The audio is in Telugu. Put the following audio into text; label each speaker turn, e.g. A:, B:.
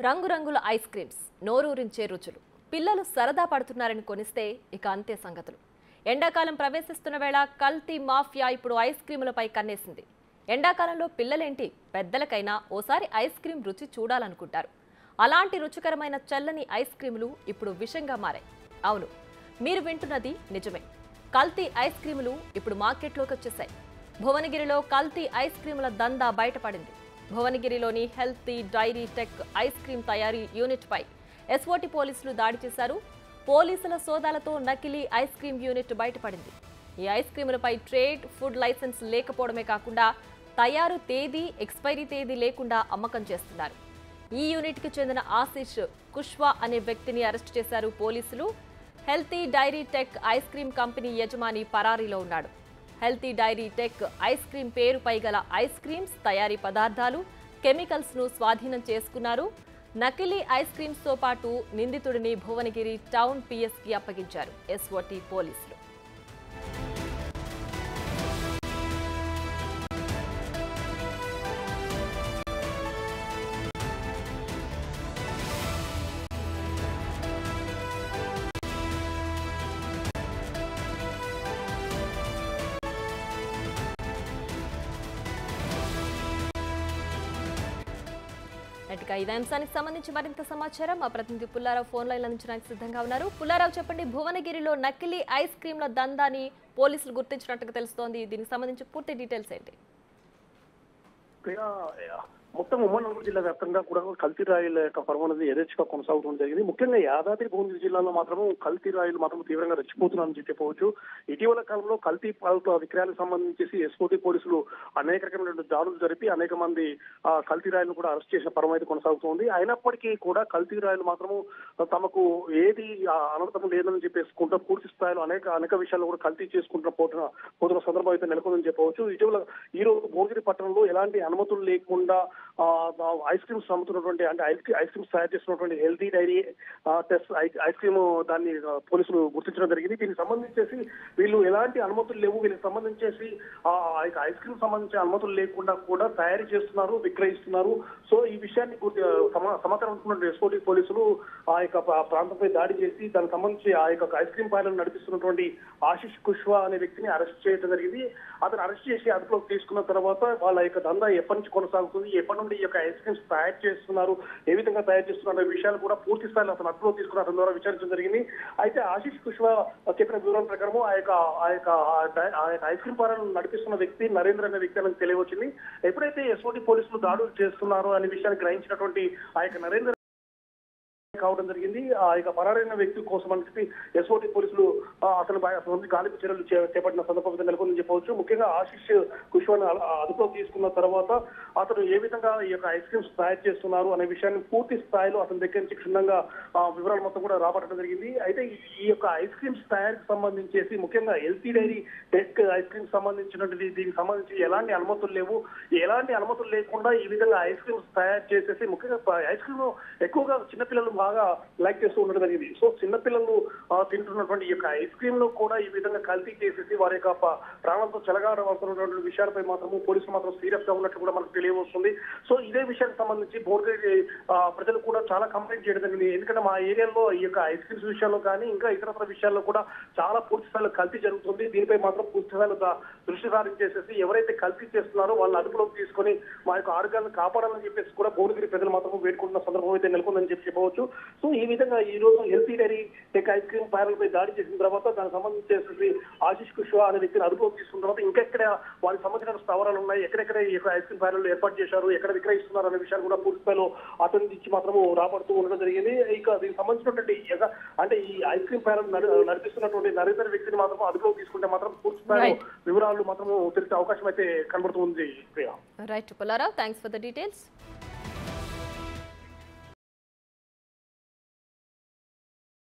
A: రంగురంగుల ఐస్ క్రీమ్స్, నోరూరించే రుచులు, పిల్లలు సరదా పడుతున్నారని కొనిస్తే ఇక అంతే సంగతులు. ఎండాకాలం ప్రవేశిస్తున్న వేళ కల్తీ మాఫియా ఇప్పుడు ఐస్ క్రీములపై కన్నేసింది. ఎండాకాలంలో పిల్లలేంటి పెద్దలకైనా ఓసారి ఐస్ క్రీం రుచి చూడాలనుకుంటారు. అలాంటి రుచికరమైన చల్లని ఐస్ క్రీములు ఇప్పుడు విషంగా మారాయి. అవును, మీరు వింటున్నది నిజమే. కల్తీ ఐస్ క్రీములు ఇప్పుడు మార్కెట్లోకి వచ్చేసాయి. భువనగిరిలో కల్తీ ఐస్ క్రీముల దందా బయటపడింది. భువనగిరిలోని healthy dairy tech ice cream తయారీ యూనిట్ పై ఎస్ఓటీ పోలీసులు దాడి చేశారు. పోలీసుల సోదాలతో నకిలీ ఐస్ క్రీం యూనిట్ బయటపడింది. ఈ ఐస్ క్రీములపై ట్రేడ్, ఫుడ్ లైసెన్స్ లేకపోవడమే కాకుండా తయారు తేదీ, ఎక్స్పైరీ తేదీ లేకుండా అమ్మకం చేస్తున్నారు. ఈ యూనిట్ కి చెందిన ఆశీష్ కుష్వా అనే వ్యక్తిని అరెస్ట్ చేశారు పోలీసులు. Healthy dairy tech ice cream company యజమాని పరారీలో ఉన్నాడు. Healthy dairy tech ice cream పేరుపై గల ఐస్ క్రీమ్స్, తయారీ పదార్థాలు, కెమికల్స్ ను స్వాధీనం చేసుకున్నారు. నకిలీ ఐస్ క్రీమ్స్ తో పాటు నిందితుడిని భువనగిరి టౌన్ పిఎస్ కి అప్పగించారు ఎస్ఓటీ పోలీసులు. ఇదే అంశానికి సంబంధించి మరింత సమాచారం మా ప్రతినిధి పుల్లారావు ఫోన్ లైన్ అందించడానికి సిద్ధంగా ఉన్నారు. పుల్లారావు, చెప్పండి, భువనగిరిలో నకిలీ ఐస్ క్రీంల దందాని పోలీసులు గుర్తించినట్టుగా తెలుస్తోంది. దీనికి సంబంధించి పూర్తి డీటెయిల్స్ ఏంటి?
B: మొత్తం ఉమ్మడి నల్గొండ జిల్లా వ్యాప్తంగా కూడా కల్తీ రాయిల యొక్క పర్వం అనేది యథేచ్ఛగా కొనసాగుతూ జరిగింది. ముఖ్యంగా యాదాద్రి భువనగిరి జిల్లాలో మాత్రం కల్తీ రాయిలు మాత్రం తీవ్రంగా రెచ్చిపోతున్నారని చెప్పవచ్చు. ఇటీవల కాలంలో కల్తీ పాల విక్రయాలకు సంబంధించి ఎస్ఓటీ పోలీసులు అనేక రకమైన దాడులు జరిపి అనేక మంది కల్తీ రాయిలను కూడా అరెస్ట్ చేసిన పర్వం అయితే కొనసాగుతోంది. అయినప్పటికీ కూడా కల్తీ రాయిలు మాత్రము తమకు ఏది అనర్థం లేదని చెప్పేసుకుంటూ పూర్తి స్థాయిలో అనేక విషయాల్లో కూడా కల్తీ చేసుకుంటున్న పోతున్న సందర్భం అయితే నెలకొందని చెప్పవచ్చు. ఇటీవల ఈ రోజు భువనగిరి పట్టణంలో ఎలాంటి అనుమతులు లేకుండా ఐస్ క్రీమ్స్ అమ్ముతున్నటువంటి అంటే ఐస్ క్రీమ్స్ తయారు చేస్తున్నటువంటి healthy dairy test ice cream దాన్ని పోలీసులు గుర్తించడం జరిగింది. దీనికి సంబంధించేసి వీళ్ళు ఎలాంటి అనుమతులు లేవు, వీళ్ళకి సంబంధించేసి ఐస్ క్రీమ్ సంబంధించిన అనుమతులు లేకుండా కూడా తయారు చేస్తున్నారు, విక్రయిస్తున్నారు. సో ఈ విషయాన్ని సమాచారం అనుకున్న ఎస్ఓటీ పోలీసులు ఆ యొక్క ప్రాంతంపై దాడి చేసి దానికి సంబంధించి ఆ యొక్క ఐస్ క్రీమ్ పార్లర్ నడిపిస్తున్నటువంటి ఆశీష్ కుష్వా అనే వ్యక్తిని అరెస్ట్ చేయడం జరిగింది. అతను అరెస్ట్ చేసి అదుపులోకి తీసుకున్న తర్వాత వాళ్ళ యొక్క దందా ఎప్పటి నుంచి కొనసాగుతుంది, ఎప్పటి నుండి ఈ యొక్క ఐస్ క్రీమ్స్ తయారు చేస్తున్నారు, ఏ విధంగా తయారు చేస్తున్నారు అనే విషయాలు కూడా పూర్తి స్థాయిలో అతను అదుపులో తీసుకున్న అతని ద్వారా విచారించడం జరిగింది. అయితే ఆశీష్ కుష్వా చెప్పిన వివరాల ప్రకారం ఆ యొక్క ఐస్ క్రీమ్ పార్లర్ నడిపిస్తున్న వ్యక్తి నరేంద్ర అనే వ్యక్తి అని తెలియవచ్చింది. ఎప్పుడైతే ఎస్ఓటీ పోలీసులు దాడులు చేస్తున్నారు అనే విషయాన్ని గ్రహించినటువంటి ఆ యొక్క నరేంద్ర కావడం జరిగింది. ఆ యొక్క పరారైన వ్యక్తి కోసం అని చెప్పి ఎస్ఓటీ పోలీసులు అతను గాలింపు చర్యలు చేపట్టిన సందర్భం నెలకొందని చెప్పవచ్చు. ముఖ్యంగా ఆశీష్ కుష్వాను అదుపులోకి తీసుకున్న తర్వాత అతను ఏ విధంగా ఈ యొక్క ఐస్ క్రీమ్స్ తయారు చేస్తున్నారు అనే విషయాన్ని పూర్తి స్థాయిలో అతని దగ్గర నుంచి క్షుణ్ణంగా వివరాలు మొత్తం కూడా రాబట్టడం జరిగింది. అయితే ఈ యొక్క ఐస్ క్రీమ్స్ తయారీకి సంబంధించేసి ముఖ్యంగా healthy dairy tech ice creams సంబంధించినటువంటి దీనికి సంబంధించి ఎలాంటి అనుమతులు లేవు, ఎలాంటి అనుమతులు లేకుండా ఈ విధంగా ఐస్ క్రీమ్స్ తయారు చేసేసి ముఖ్యంగా ఐస్ క్రీమ్ ఎక్కువగా చిన్నపిల్లలు బాగా లైక్ చేస్తూ ఉండడం జరిగింది. సో చిన్నపిల్లలు తింటున్నటువంటి ఈ యొక్క ఐస్ క్రీమ్ లో కూడా ఈ విధంగా కల్తీ చేసేసి వారి యొక్క ప్రాణాలతో చెలగాడవలసినటువంటి విషయాలపై మాత్రం పోలీసులు మాత్రం సీరియస్ గా ఉన్నట్టు కూడా మనకు తెలియవస్తుంది. సో ఇదే విషయానికి సంబంధించి భువనగిరి ప్రజలు కూడా చాలా కంప్లైంట్ చేయడం జరిగింది. ఎందుకంటే మా ఏరియాలో ఈ యొక్క ఐస్ క్రీమ్స్ విషయాల్లో కానీ ఇంకా ఇతరత్ర విషయాల్లో కూడా చాలా పూర్తి స్థాయిలో కల్తీ జరుగుతుంది. దీనిపై మాత్రం పూర్తి స్థాయిలో దృష్టి సారించేసేసి ఎవరైతే కల్తీ చేస్తున్నారో వాళ్ళని అదుపులోకి తీసుకొని మా యొక్క ఆరోగ్యాలను కాపాడాలని చెప్పేసి కూడా భువనగిరి ప్రజలు మాత్రం వేడుకుంటున్న సందర్భం అయితే నెలకొందని చెప్పవచ్చు. సో ఈ విధంగా ఈ రోజు healthy dairy tech ice cream parlour పై దాడి చేసిన తర్వాత దానికి సంబంధించి ఆశీష్ కుష్వా అనే వ్యక్తిని అదుపులోకి తీసుకున్న తర్వాత ఇంకెక్కడ వారికి సంబంధించిన స్థావరాలు ఉన్నాయి, ఎక్కడెక్కడ ఈ యొక్క ఐస్ క్రీమ్ పార్లర్లు ఏర్పాటు చేశారు, ఎక్కడ విక్రయిస్తున్నారు అనే విషయాలు కూడా పూర్తి స్థాయిలో అతని నుంచి మాత్రం రాబడుతూ ఉండడం జరిగింది. ఇక దీనికి సంబంధించినటువంటి అంటే ఈ ఐస్ క్రీమ్ పార్లర్ నడిపిస్తున్నటువంటి నరేంద్ర వ్యక్తిని మాత్రం అదుపులోకి తీసుకుంటే మాత్రం పూర్తి స్థాయిలో వివరాలు మాత్రం తెలిసే అవకాశం అయితే కనబడుతుంది.
A: Right Pullarao, thanks for the details.